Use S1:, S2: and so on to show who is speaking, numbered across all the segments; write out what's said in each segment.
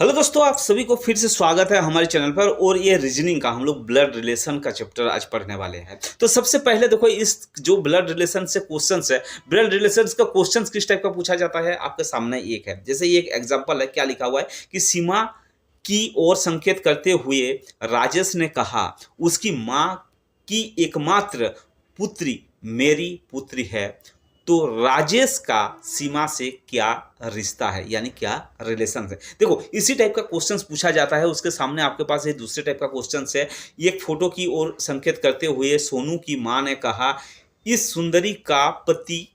S1: Hello दोस्तों, आप सभी को फिर से स्वागत है हमारे चैनल पर। और ये रीजनिंग का हम लोग ब्लड रिलेशन का चैप्टर आज पढ़ने वाले हैं। तो सबसे पहले देखो, इस जो ब्लड रिलेशन से क्वेश्चंस है, ब्लड रिलेशंस का क्वेश्चंस किस टाइप का पूछा जाता है आपके सामने एक है। जैसे ये एक एग्जांपल है, क्या लिखा हुआ है कि सीमा की ओर संकेत करते हुए राजेश ने कहा, उसकी माँ की एकमात्र पुत्री मेरी पुत्री है। तो राजेश का सीमा से क्या रिश्ता है, यानी क्या रिलेशन है। देखो, इसी टाइप का क्वेश्चंस पूछा जाता है। उसके सामने आपके पास एक दूसरे टाइप का क्वेश्चंस है। एक फोटो की ओर संकेत करते हुए सोनू की मां ने कहा, इस सुंदरी का पति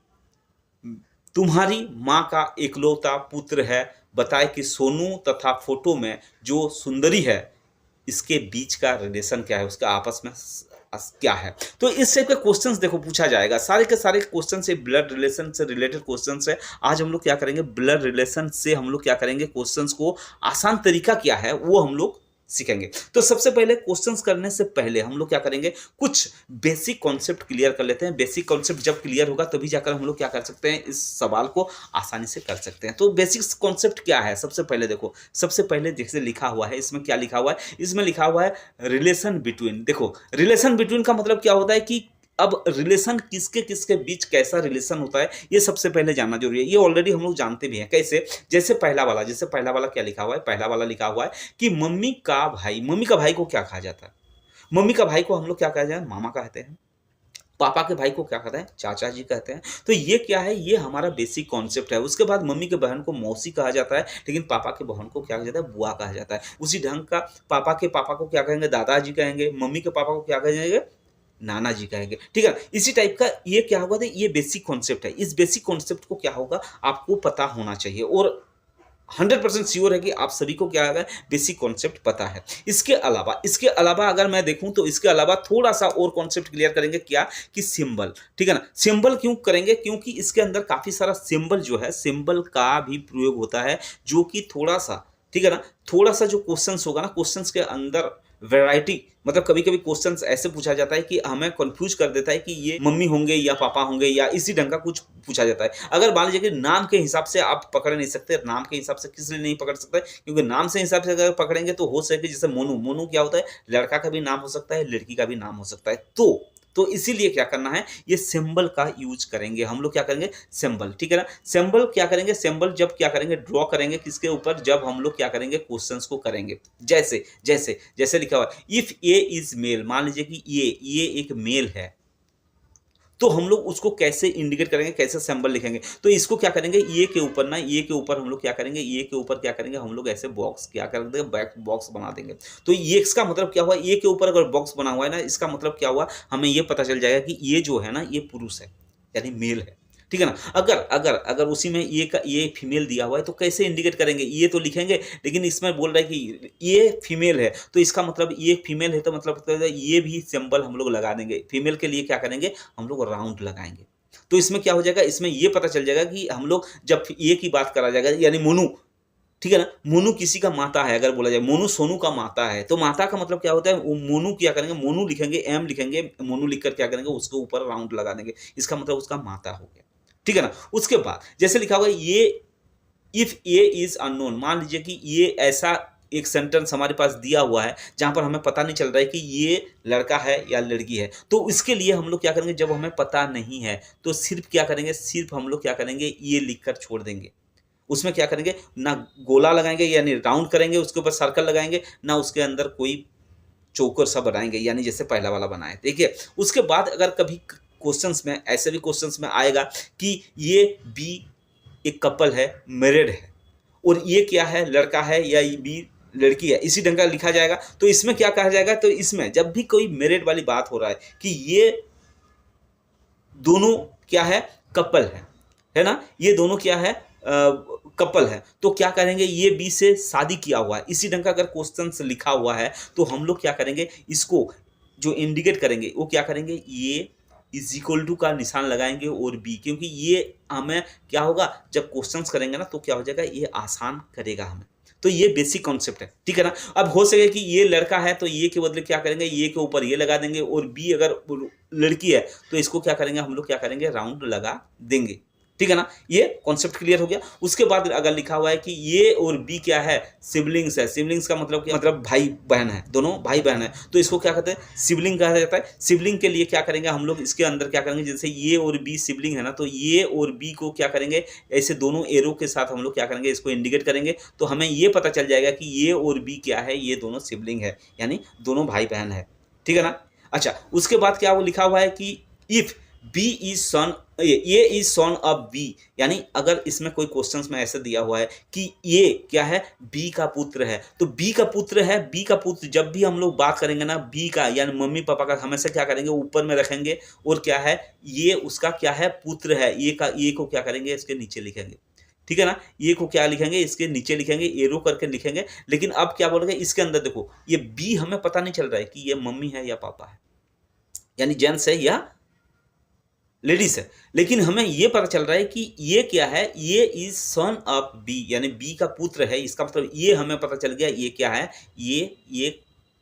S1: तुम्हारी मां का इकलौता पुत्र है। बताए कि सोनू तथा फोटो में जो सुंदरी है, इसके बीच का रिलेशन क्या है, उसका आपस में क्या है। तो इस टाइप के क्वेश्चंस देखो पूछा जाएगा। सारे के सारे क्वेश्चन से ब्लड रिलेशन से रिलेटेड क्वेश्चंस है। आज हम लोग क्या करेंगे, ब्लड रिलेशन से हम लोग क्या करेंगे, क्वेश्चंस को आसान तरीका क्या है वो हम लोग सीखेंगे। तो सबसे पहले क्वेश्चंस करने से पहले हम लोग क्या करेंगे, कुछ बेसिक कॉन्सेप्ट क्लियर कर लेते हैं। बेसिक कॉन्सेप्ट जब क्लियर होगा तभी जाकर हम लोग क्या कर सकते हैं, इस सवाल को आसानी से कर सकते हैं। तो बेसिक कॉन्सेप्ट क्या है, सबसे पहले देखो, सबसे पहले जैसे लिखा हुआ है, इसमें क्या लिखा हुआ है, इसमें लिखा हुआ है रिलेशन बिटवीन। देखो, रिलेशन बिटवीन का मतलब क्या होता है कि अब रिलेशन किसके किसके बीच कैसा रिलेशन होता है, ये सबसे पहले जानना जरूरी है। ये ऑलरेडी हम लोग जानते भी हैं। कैसे, जैसे पहला वाला, जैसे पहला वाला क्या लिखा हुआ है, पहला वाला लिखा हुआ है कि मम्मी का भाई, मम्मी का भाई को क्या कहा जाता है, मम्मी का भाई को हम लोग क्या कहते हैं, मामा कहते हैं। पापा के भाई को क्या कहते हैं, चाचा जी कहते हैं। तो ये क्या है, ये हमारा बेसिक कॉन्सेप्ट है। उसके बाद मम्मी के बहन को मौसी कहा जाता है, लेकिन पापा के बहन को क्या कहा जाता है, बुआ कहा जाता है। उसी ढंग का पापा के पापा को क्या कहेंगे, दादाजी कहेंगे। मम्मी के पापा को क्या कहेंगे, नाना जी कहेंगे। ठीक है, इसी टाइप का ये क्या होगा, ये बेसिक कॉन्सेप्ट है। इस बेसिक कॉन्सेप्ट को क्या होगा, आपको पता होना चाहिए। और 100% श्योर है कि आप सभी को क्या है, बेसिक कॉन्सेप्ट पता है। इसके अलावा अगर मैं देखूं तो इसके अलावा थोड़ा सा और कॉन्सेप्ट क्लियर करेंगे, क्या कि सिंबल। ठीक है ना, सिंबल क्यों करेंगे, क्योंकि इसके अंदर काफी सारा सिंबल जो है, सिंबल का भी प्रयोग होता है, जो कि थोड़ा सा, ठीक है ना, थोड़ा सा जो क्वेश्चंस होगा ना, क्वेश्चंस के अंदर वैरायटी, मतलब कभी कभी क्वेश्चंस ऐसे पूछा जाता है कि हमें कंफ्यूज कर देता है कि ये मम्मी होंगे या पापा होंगे, या इसी ढंग का कुछ पूछा जाता है। अगर मान लीजिए कि नाम के हिसाब से आप पकड़ नहीं सकते, नाम के हिसाब से किस लिए नहीं पकड़ सकते, क्योंकि नाम से हिसाब से अगर पकड़ेंगे तो हो सके, जैसे मोनू, मोनू क्या होता है, लड़का का भी नाम हो सकता है, लड़की का भी नाम हो सकता है। तो इसीलिए क्या करना है, ये सिंबल का यूज करेंगे हम लोग। क्या करेंगे, सिंबल। ठीक है ना, सिंबल क्या करेंगे, सिंबल जब क्या करेंगे, ड्रॉ करेंगे किसके ऊपर, जब हम लोग क्या करेंगे, क्वेश्चंस को करेंगे। जैसे जैसे जैसे लिखा हुआ है, इफ ए इज मेल, मान लीजिए कि ये एक मेल है, तो हम लोग उसको कैसे इंडिकेट करेंगे, कैसे सिंबल लिखेंगे। तो इसको क्या करेंगे, ये के ऊपर ना, ये के ऊपर हम लोग क्या करेंगे, ये के ऊपर क्या करेंगे, हम लोग ऐसे बॉक्स क्या कर देंगे, बैक बॉक्स बना देंगे। तो ये इसका मतलब क्या हुआ, ये के ऊपर अगर बॉक्स बना हुआ है ना, इसका मतलब क्या हुआ, हमें ये पता चल जाएगा कि ये जो है ना, ये पुरुष है, यानी मेल है। ठीक है ना। अगर अगर अगर उसी में ये फीमेल दिया हुआ है तो कैसे इंडिकेट करेंगे, ये तो लिखेंगे, लेकिन इसमें बोल रहा है कि ये फीमेल है, तो इसका मतलब ये फीमेल है, तो मतलब ये भी सिंबल हम लोग लगा देंगे। फीमेल के लिए क्या करेंगे, हम लोग राउंड लगाएंगे। तो इसमें क्या हो जाएगा, इसमें ये पता चल जाएगा कि हम लोग जब ये की बात करा जाएगा, यानी मोनू, ठीक है ना, मोनू किसी का माता है, अगर बोला जाए मोनू सोनू का माता है, तो माता का मतलब क्या होता है, वो मोनू क्या करेंगे, मोनू लिखेंगे, एम लिखेंगे, मोनू लिखकर क्या करेंगे, उसके ऊपर राउंड लगा देंगे। इसका मतलब उसका माता हो गया। ठीक है ना। उसके बाद जैसे लिखा हुआ है, ये इफ ए इज अननोन, मान लीजिए कि ये ऐसा एक सेंटेंस हमारे पास दिया हुआ है जहां पर हमें पता नहीं चल रहा है कि ये लड़का है या लड़की है। तो इसके लिए हम लोग क्या करेंगे, जब हमें पता नहीं है तो सिर्फ क्या करेंगे, सिर्फ हम लोग क्या करेंगे, ये लिखकर छोड़ देंगे। उसमें क्या करेंगे, ना गोला लगाएंगे यानी राउंड करेंगे, उसके ऊपर सर्कल लगाएंगे, ना उसके अंदर कोई चौकर सा बनाएंगे, यानी जैसे पहला वाला बनाए। देखिए, उसके बाद अगर कभी क्वेश्चंस में, ऐसे भी क्वेश्चंस में आएगा कि ये बी एक कपल है, मैरिड है, और ये क्या है, लड़का है, या ये बी लड़की है, इसी ढंग का लिखा जाएगा। तो इसमें क्या कहा जाएगा, तो इसमें जब भी कोई मैरिड वाली बात हो रहा है कि ये दोनों क्या है, कपल है ना, ये दोनों क्या है, कपल है, तो क्या करेंगे, ये बी से शादी किया हुआ है, इसी ढंग का अगर क्वेश्चन लिखा हुआ है तो हम लोग क्या करेंगे, इसको जो इंडिकेट करेंगे वो क्या करेंगे, ये इज इक्वल टू का निशान लगाएंगे, और बी, क्योंकि ये हमें क्या होगा, जब क्वेश्चंस करेंगे ना तो क्या हो जाएगा, ये आसान करेगा हमें। तो ये बेसिक कॉन्सेप्ट है। ठीक है ना। अब हो सके कि ये लड़का है तो ये के बदले क्या करेंगे, ये के ऊपर ये लगा देंगे, और बी अगर लड़की है तो इसको क्या करेंगे, हम लोग क्या करेंगे, राउंड लगा देंगे। ठीक है ना, ये कॉन्सेप्ट क्लियर हो गया। उसके बाद अगर लिखा हुआ है कि ए और बी क्या है, सिबलिंग्स है। सिबलिंग्स का मतलब क्या, मतलब भाई बहन है, दोनों भाई बहन है, तो इसको क्या कहते हैं, सिबलिंग कहा जाता है। सिबलिंग के लिए क्या करेंगे हम लोग, इसके अंदर क्या करेंगे, जैसे ए और बी सिबलिंग है ना, तो ए और बी को क्या करेंगे, ऐसे दोनों एरो के साथ हम लोग क्या करेंगे, इसको इंडिकेट करेंगे, तो हमें ये पता चल जाएगा कि ए और बी क्या है, ये दोनों सिबलिंग है, यानी दोनों भाई बहन है। ठीक है ना। अच्छा, उसके बाद क्या वो लिखा हुआ है कि if B is son, A is son of B, यानी अगर इसमें कोई क्वेश्चंस में ऐसे दिया हुआ है कि ये क्या है, बी का पुत्र है, तो बी का पुत्र है, बी का पुत्र जब भी हम लोग बात करेंगे ना बी का, यानी मम्मी पापा का, हमेशा क्या करेंगे, ऊपर में रखेंगे, और क्या है, ये उसका क्या है, पुत्र है, ये का, ये को क्या करेंगे, इसके नीचे लिखेंगे। ठीक है ना, ये को क्या लिखेंगे, इसके नीचे लिखेंगे, एरो करके लिखेंगे। लेकिन अब क्या बोलेंगे, इसके अंदर देखो, ये बी हमें पता नहीं चल रहा है कि ये मम्मी है या पापा है, यानी जेंट्स है या लेडीज है, लेकिन हमें ये पता चल रहा है कि ये क्या है, ये इज सन ऑफ बी, यानी बी का पुत्र है, इसका मतलब ये हमें पता चल गया, ये क्या है, ये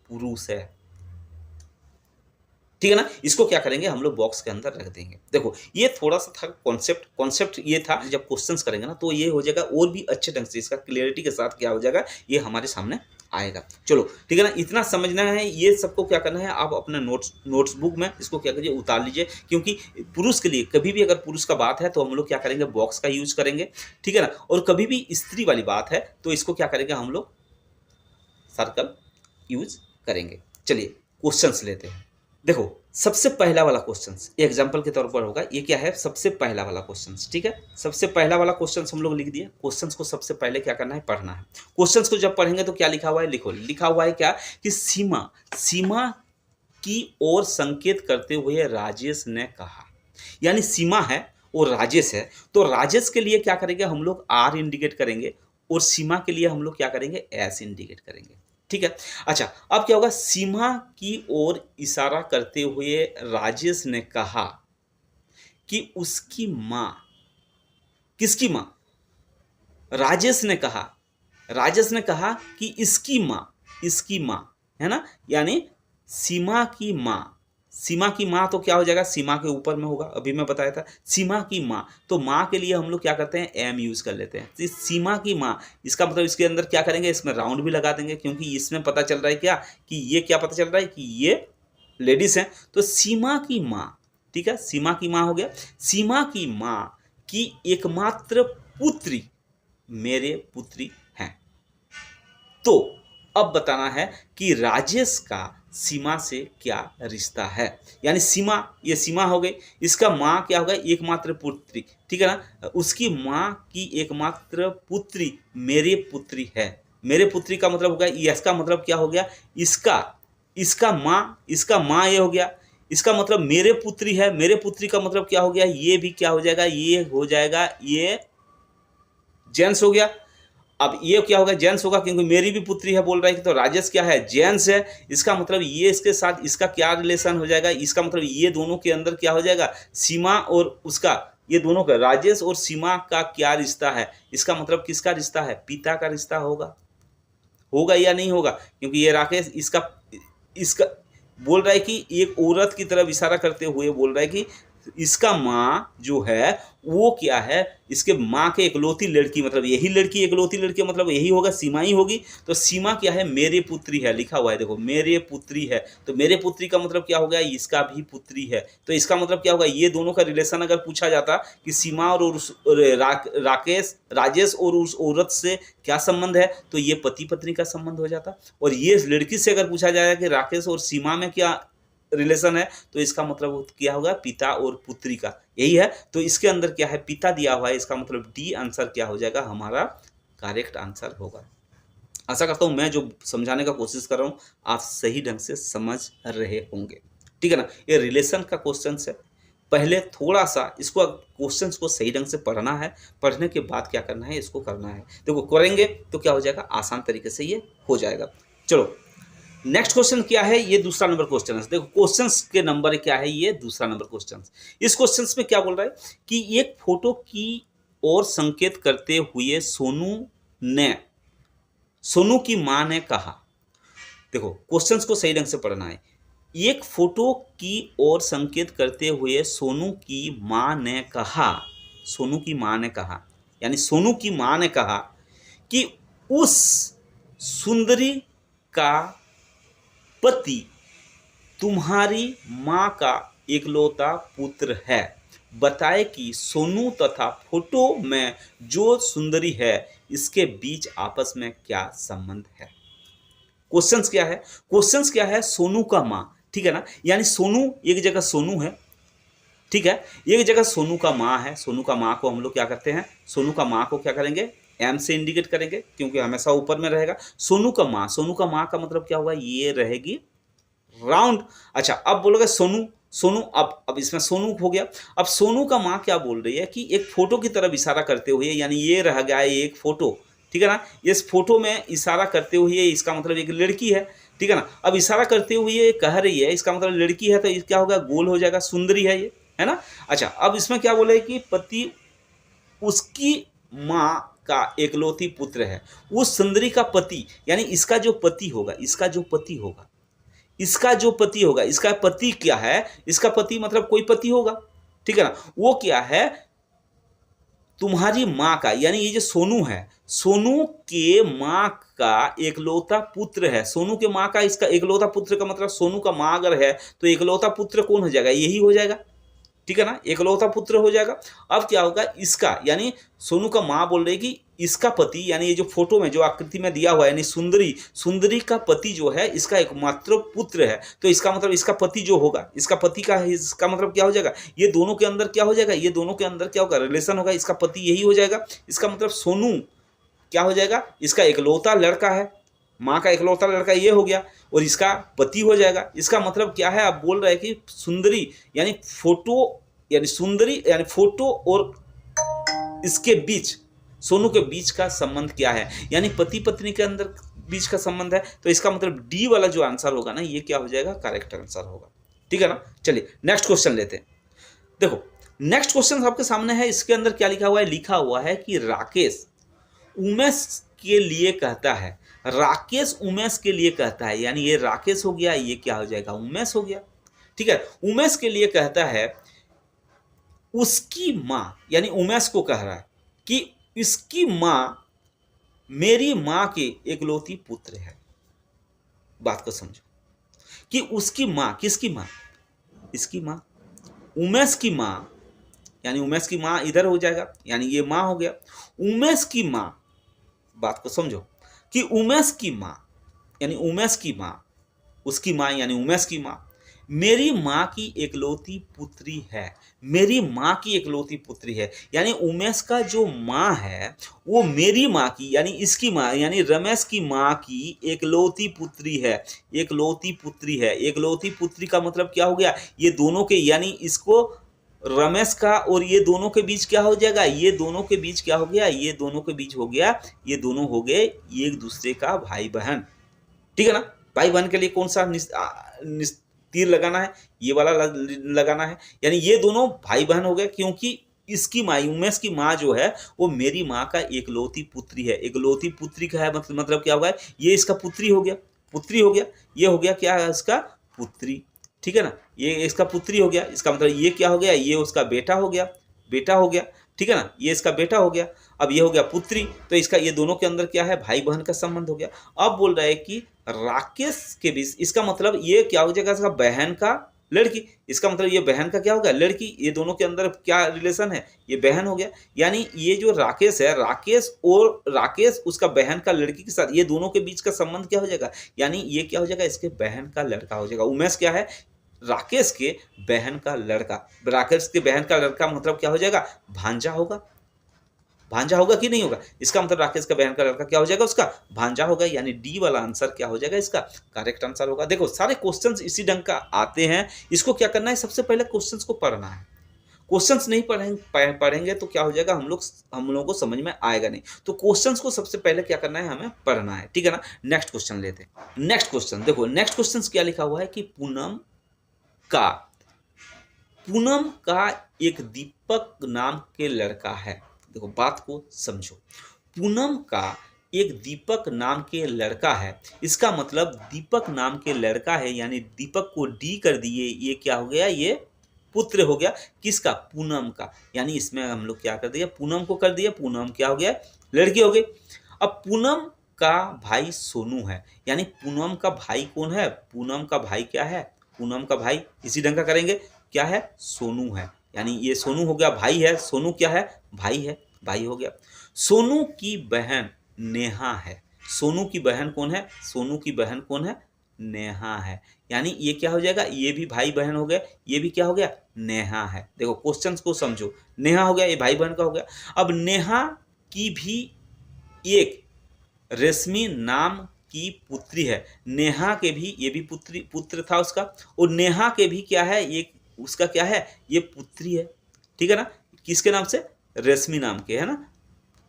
S1: पुरुष है। ठीक है ना, इसको क्या करेंगे हम लोग बॉक्स के अंदर रख देंगे। देखो ये थोड़ा सा था कॉन्सेप्ट ये था, जब क्वेश्चंस करेंगे ना तो ये हो जाएगा और भी अच्छे ढंग से, इसका क्लियरिटी के साथ क्या हो जाएगा, ये हमारे सामने आएगा। चलो ठीक है ना, इतना समझना है, ये सबको क्या करना है, आप अपने नोट्सबुक में इसको क्या कीजिए, उतार लीजिए, क्योंकि पुरुष के लिए कभी भी अगर पुरुष का बात है तो हम लोग क्या करेंगे, बॉक्स का यूज करेंगे। ठीक है ना, और कभी भी स्त्री वाली बात है तो इसको क्या करेंगे हम लोग, सर्कल यूज करेंगे। चलिए क्वेश्चंस लेते हैं। देखो सबसे पहला वाला क्वेश्चन एग्जाम्पल के तौर पर होगा, ये क्या है, सबसे पहला वाला क्वेश्चन। ठीक है, सबसे पहला वाला क्वेश्चन हम लोग लिख दिए। क्वेश्चन को सबसे पहले क्या करना है, पढ़ना है। क्वेश्चन को जब पढ़ेंगे तो क्या लिखा हुआ है, लिखो, लिखा हुआ है क्या कि सीमा की ओर संकेत करते हुए राजेश ने कहा, यानी सीमा है और राजेश है, तो राजेश के लिए क्या करेंगे हम लोग, आर इंडिकेट करेंगे, और सीमा के लिए हम लोग क्या करेंगे, एस इंडिकेट करेंगे। ठीक है। अच्छा, अब क्या होगा, सीमा की ओर इशारा करते हुए राजेश ने कहा कि उसकी मां, किसकी मां, राजेश ने कहा कि इसकी मां है ना, यानी सीमा की मां तो क्या हो जाएगा, सीमा के ऊपर में होगा, अभी मैं बताया था, सीमा की मां, तो मां के लिए हम लोग क्या करते हैं, एम यूज कर लेते हैं। तो सीमा की मां, इसका मतलब इसके अंदर क्या करेंगे, इसमें राउंड भी लगा देंगे, क्योंकि इसमें पता चल रहा है क्या कि ये क्या पता चल रहा है कि ये लेडीज हैं, तो सीमा की मां। ठीक है, सीमा की मां हो गया, सीमा की मां की एकमात्र पुत्री मेरे पुत्री हैं। तो अब बताना है कि राजेश का सीमा से क्या रिश्ता है, यानी सीमा, ये सीमा हो गई, इसका माँ क्या होगा, एकमात्र पुत्री। ठीक है ना, उसकी माँ की एकमात्र पुत्री मेरे पुत्री है। मेरे पुत्री का मतलब होगा, इसका मतलब क्या हो गया, इसका माँ ये हो गया, इसका मतलब मेरे पुत्री है, मेरे पुत्री का मतलब क्या हो गया, ये भी क्या हो जाएगा, ये हो जाएगा, ये जेंट्स हो गया। अब ये क्या होगा, जेंट्स होगा, क्योंकि मेरी भी पुत्री है बोल रहा है कि, तो राजेश क्या है, जेंट्स है, इसका मतलब ये इसके साथ इसका क्या रिलेशन हो जाएगा, इसका मतलब ये दोनों के अंदर क्या हो जाएगा, सीमा और उसका, ये दोनों का, राजेश और सीमा का क्या रिश्ता है, इसका मतलब किसका रिश्ता है, पिता का रिश्ता होगा या नहीं होगा, क्योंकि ये राकेश इसका बोल रहा है कि एक औरत की तरफ इशारा करते हुए बोल रहा है कि इसका माँ जो है वो क्या है, इसके माँ के इकलौती लड़की, मतलब यही लड़की, इकलौती लड़की मतलब यही होगा, सीमा ही होगी। तो सीमा क्या है, मेरे पुत्री है, लिखा हुआ है, देखो मेरे पुत्री है, तो मेरे पुत्री का मतलब क्या हो गया, इसका भी पुत्री है, तो इसका मतलब क्या होगा, ये दोनों का रिलेशन अगर पूछा जाता कि सीमा और उस राजेश और उस औरत से क्या संबंध है, तो ये पति पत्नी का संबंध हो जाता। और ये लड़की से अगर पूछा जाए कि राकेश और सीमा में क्या रिलेशन है, तो इसका मतलब क्या होगा, पिता और पुत्री का, यही है। तो इसके अंदर क्या है, पिता दिया हुआ है, इसका मतलब डी आंसर क्या हो जाएगा, हमारा करेक्ट आंसर होगा। आशा करता हूं मैं जो समझाने का कोशिश कर रहा हूं आप सही ढंग से समझ रहे होंगे। ठीक है ना, ये रिलेशन का क्वेश्चन है, पहले थोड़ा सा इसको क्वेश्चन को सही ढंग से पढ़ना है, पढ़ने के बाद क्या करना है, इसको करना है। देखो करेंगे तो क्या हो जाएगा, आसान तरीके से ये हो जाएगा। चलो नेक्स्ट क्वेश्चन क्या है, ये दूसरा नंबर क्वेश्चन है। देखो क्वेश्चंस के नंबर क्या है, ये दूसरा नंबर क्वेश्चन। इस क्वेश्चन में क्या बोल रहा है कि एक फोटो की ओर संकेत करते हुए सोनू की मां ने कहा, देखो क्वेश्चंस को सही ढंग से पढ़ना है, एक फोटो की ओर संकेत करते हुए सोनू की मां ने कहा सोनू की माँ ने कहा, यानी सोनू की माँ ने कहा कि उस सुंदरी का पति तुम्हारी माँ का इकलौता पुत्र है। बताए कि सोनू तथा फोटो में जो सुंदरी है इसके बीच आपस में क्या संबंध है। क्वेश्चंस क्या है, क्वेश्चंस क्या है, सोनू का माँ, ठीक है ना, यानी सोनू एक जगह सोनू है, ठीक है, एक जगह सोनू का माँ है। सोनू का माँ को हम लोग क्या करते हैं, सोनू का माँ को क्या करेंगे, एम से इंडिकेट करेंगे क्योंकि हमेशा ऊपर में रहेगा। सोनू का माँ, सोनू का माँ का मतलब क्या हुआ, ये रहेगी राउंड। अच्छा अब बोलोगे सोनू, सोनू अब इसमें सोनू हो गया। अब सोनू का माँ क्या बोल रही है कि एक फोटो की तरफ इशारा करते हुए, यानी ये रह गया एक फोटो, ठीक है ना, इस फोटो में इशारा करते हुए इसका मतलब एक लड़की है, ठीक है ना। अब इशारा करते हुए ये कह रही है, इसका मतलब लड़की है, तो ये क्या होगा, गोल हो जाएगा, सुंदरी है ये, है ना। अच्छा अब इसमें क्या बोले कि पति उसकी माँ का एकलौती पुत्र है। उस सुंदरी का पति, यानी इसका जो पति होगा, इसका जो पति होगा, इसका जो पति होगा, इसका पति क्या है, इसका पति मतलब कोई पति होगा, ठीक है ना, वो क्या है, तुम्हारी माँ का, यानी ये जो सोनू है, सोनू के माँ का एकलौता पुत्र है। सोनू के माँ का इसका एकलौता पुत्र का मतलब सोनू का माँ अगर है तो एकलौता पुत्र कौन हो जाएगा, यही हो जाएगा, ठीक है ना, एकलौता पुत्र हो जाएगा। अब क्या होगा, इसका यानी सोनू का माँ बोल रही कि इसका पति, यानी ये जो फोटो में जो आकृति में दिया हुआ है, यानी सुंदरी, सुंदरी का पति जो है इसका एकमात्र पुत्र है, तो इसका मतलब इसका पति जो होगा, इसका पति का, इसका मतलब क्या हो जाएगा, ये दोनों के अंदर क्या हो जाएगा, ये दोनों के अंदर क्या होगा, रिलेशन होगा, इसका पति यही हो जाएगा। इसका मतलब सोनू क्या हो जाएगा, इसका इकलौता लड़का है, माँ का इकलौता लड़का ये हो गया, और इसका पति हो जाएगा। इसका मतलब क्या है, आप बोल रहे हैं कि सुंदरी यानी फोटो, यानी सुंदरी यानी फोटो और इसके बीच, सोनू के बीच का संबंध क्या है, यानी पति पत्नी के अंदर बीच का संबंध है, तो इसका मतलब डी वाला जो आंसर होगा ना, ये क्या हो जाएगा, करेक्ट आंसर होगा, ठीक है ना। चलिए नेक्स्ट क्वेश्चन लेते हैं। देखो नेक्स्ट क्वेश्चन आपके सामने है, इसके अंदर क्या लिखा हुआ है, लिखा हुआ है कि राकेश उमेश के लिए कहता है, राकेश उमेश के लिए कहता है, यानी ये राकेश हो गया, ये क्या हो जाएगा, उमेश हो गया, ठीक है। उमेश के लिए कहता है उसकी माँ, यानी उमेश को कह रहा है कि इसकी माँ मेरी माँ के एकलौती पुत्र है। बात को समझो कि उसकी माँ, किसकी माँ, इसकी माँ, उमेश की माँ, यानी उमेश की माँ इधर हो जाएगा, यानी ये माँ हो गया, उमेश की माँ। बात को समझो कि उमेश की माँ, यानी उमेश की माँ, उसकी माँ यानी उमेश की माँ मेरी माँ की एकलौती पुत्री है, मेरी माँ की एकलौती पुत्री है, यानी उमेश का जो माँ है वो मेरी माँ की, यानी इसकी माँ, यानी रमेश की माँ की एकलौती पुत्री है, एकलौती पुत्री है। एकलौती पुत्री का मतलब क्या हो गया, ये दोनों के, यानी इसको रमेश का और ये दोनों के बीच क्या हो जाएगा, ये दोनों के बीच क्या हो गया, ये दोनों के बीच हो गया, ये दोनों हो गए एक दूसरे का भाई बहन, ठीक है ना। भाई बहन के लिए कौन सा तीर लगाना है, ये वाला लगाना है, यानी ये दोनों भाई बहन हो गए, क्योंकि इसकी माँ, उमेश की माँ जो है वो मेरी माँ का एकलौती पुत्री है। एकलौती पुत्री का है मतलब क्या होगा, ये इसका पुत्री हो गया, पुत्री हो गया, ये हो गया क्या है, इसका पुत्री, ठीक है ना, ये इसका पुत्री हो गया, इसका मतलब ये क्या हो गया, ये उसका बेटा हो गया, बेटा हो गया, ठीक है ना, ये इसका बेटा हो गया। अब ये हो गया पुत्री, तो इसका ये दोनों के अंदर क्या है, भाई बहन का संबंध हो गया। अब बोल रहा है कि राकेश के बीच, इसका मतलब ये क्या हो जाएगा, इसका बहन का लड़की, इसका मतलब ये बहन का क्या होगा, लड़की, ये दोनों के अंदर क्या रिलेशन है, ये बहन हो गया। यानी ये जो राकेश है, राकेश और राकेश उसका बहन का लड़की के साथ, ये दोनों के बीच का संबंध क्या हो जाएगा, यानी ये क्या हो जाएगा, इसके बहन का लड़का हो जाएगा। उमेश क्या है, राकेश के बहन का लड़का, राकेश के बहन का लड़का मतलब क्या हो जाएगा, भांजा होगा, भांजा होगा कि नहीं होगा, इसका मतलब राकेश का बहन का लड़का क्या हो जाएगा, उसका भांजा होगा, यानी डी वाला आंसर क्या हो जाएगा, इसका करेक्ट आंसर होगा। देखो सारे क्वेश्चंस इसी ढंग का आते हैं, इसको क्या करना है, सबसे पहले क्वेश्चंस को पढ़ना है। क्वेश्चंस नहीं पढ़ेंगे तो क्या हो जाएगा, हम लोगों को समझ में आएगा नहीं। तो क्वेश्चंस को सबसे पहले क्या करना है, हमें पढ़ना है, ठीक है ना। नेक्स्ट क्वेश्चन लेते हैं। नेक्स्ट क्वेश्चन देखो, नेक्स्ट क्वेश्चन क्या लिखा हुआ है कि पूनम का एक दीपक नाम के लड़का है। देखो बात को समझो, पूनम का एक दीपक नाम के लड़का है, इसका मतलब दीपक नाम के लड़का है, यानी दीपक को डी कर दिए, ये क्या हो गया, ये पुत्र हो गया किसका, पूनम का, यानी इसमें हम लोग क्या कर दिया, पूनम को कर दिया, पूनम क्या हो गया, लड़की हो गई। अब पूनम का भाई सोनू है, यानी पूनम का भाई कौन है, पूनम का भाई क्या है, पूनम का भाई इसी ढंग का करेंगे, क्या है, सोनू है, यानी ये सोनू हो गया भाई है, सोनू क्या है, भाई है, भाई हो गया। सोनू की बहन नेहा है, सोनू की बहन कौन है, सोनू की बहन कौन है, नेहा है, यानी ये क्या हो जाएगा, ये भी भाई बहन हो गए, ये भी क्या हो गया, नेहा है। देखो क्वेश्चंस को समझो, नेहा हो गया, ये भाई बहन का हो गया। अब नेहा की भी एक रेशमी नाम की पुत्री है, नेहा के भी, ये भी पुत्र था उसका, और नेहा के भी क्या है, एक उसका क्या है, ये पुत्री है, ठीक है ना, किसके नाम से, रेशमी नाम के, है ना,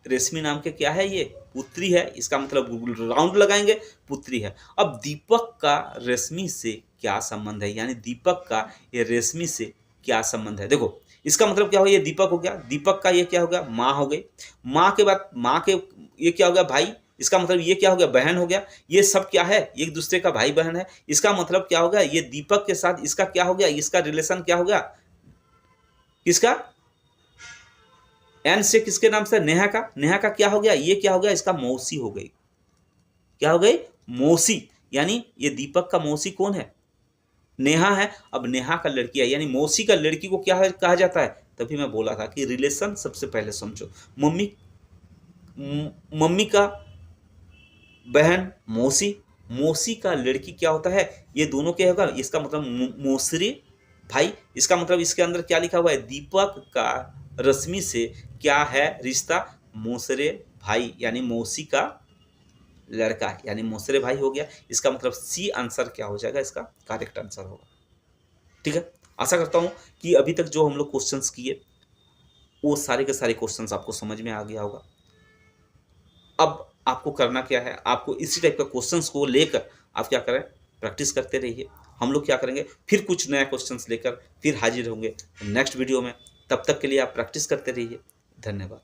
S1: रेशमी नाम के क्या है, ये पुत्री है, इसका मतलब राउंड लगाएंगे, पुत्री है। अब दीपक का रेशमी से क्या संबंध है, यानी दीपक का ये रेशमी से क्या संबंध है, देखो इसका मतलब क्या हो, ये दीपक हो गया, दीपक का ये क्या हो गया, माँ हो गई, माँ के बाद माँ के ये क्या हो गया, भाई, इसका मतलब ये क्या हो गया, बहन हो गया, ये सब क्या है, एक दूसरे का भाई बहन है, इसका मतलब क्या हो गया, ये दीपक के साथ इसका क्या हो गया, इसका रिलेशन क्या हो गया, किसका, एन से किसके नाम से, नेहा का, नेहा का क्या हो गया, ये क्या हो गया, इसका मौसी हो गई, क्या हो गई, मौसी, यानी ये दीपक का मौसी कौन है, नेहा है। अब नेहा का लड़की है, यानी मौसी का लड़की को क्या है कहा जाता है, तभी मैं बोला था कि रिलेशन सबसे पहले समझो, मम्मी मम्मी का बहन मौसी, मौसी का लड़की क्या होता है, ये दोनों क्या होगा, इसका मतलब मौसरी भाई, इसका मतलब इसके अंदर क्या लिखा हुआ है, दीपक का रश्मि से क्या है रिश्ता, मौसरे भाई, यानी मौसी का लड़का, यानी मौसरे भाई हो गया, इसका मतलब सी आंसर क्या हो जाएगा, इसका करेक्ट आंसर होगा, ठीक है। आशा करता हूं कि अभी तक जो हम लोग क्वेश्चंस किए वो सारे के सारे क्वेश्चंस आपको समझ में आ गया होगा। अब आपको करना क्या है, आपको इसी टाइप का क्वेश्चंस को लेकर आप क्या करें, प्रैक्टिस करते रहिए। हम लोग क्या करेंगे, फिर कुछ नया क्वेश्चंस लेकर फिर हाजिर होंगे नेक्स्ट वीडियो में। तब तक के लिए आप प्रैक्टिस करते रहिए। धन्यवाद।